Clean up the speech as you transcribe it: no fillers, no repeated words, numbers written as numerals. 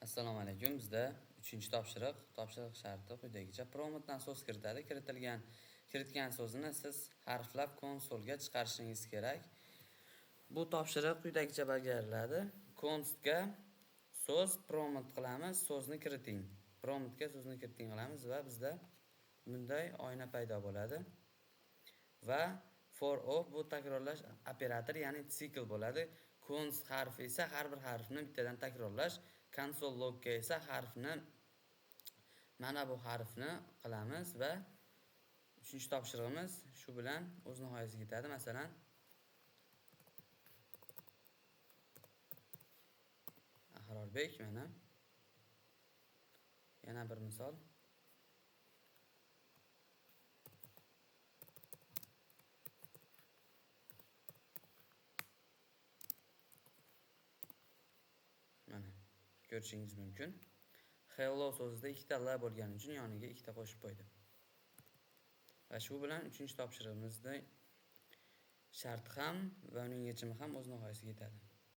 Assalomu alaykum. Bizda 3-topshiriq sharti quyidagicha. Promotdan so'z kiritadi. Kiritgan so'zini siz harflab konsolga chiqarishingiz kerak. Bu topshiriq quyidagicha bajariladi. Konstga so'z promot qilamiz, so'zni kiriting. Promotga so'zni kiriting qilamiz va bizda bunday oyna paydo bo'ladi. Va for of bu takrorlash operatori, ya'ni sikl bo'ladi. Const harfi esa har bir harfni bittadan takrorlash, console logga esa harfni mana bu harfni qilamiz va 3-topshirig'imiz shu bilan o'z nihoyasiga yetadi. Masalan, Ahrorbek mana yana bir misol. Mana ko'rishingiz mumkin. Hello so'zida ikkita la bo'lgani uchun yoniga ikkita qo'shib qo'ydim. Va shu bilan 3-topshirig'imizda shart ham va uning yechimi ham o'z nihoyasiga yetadi.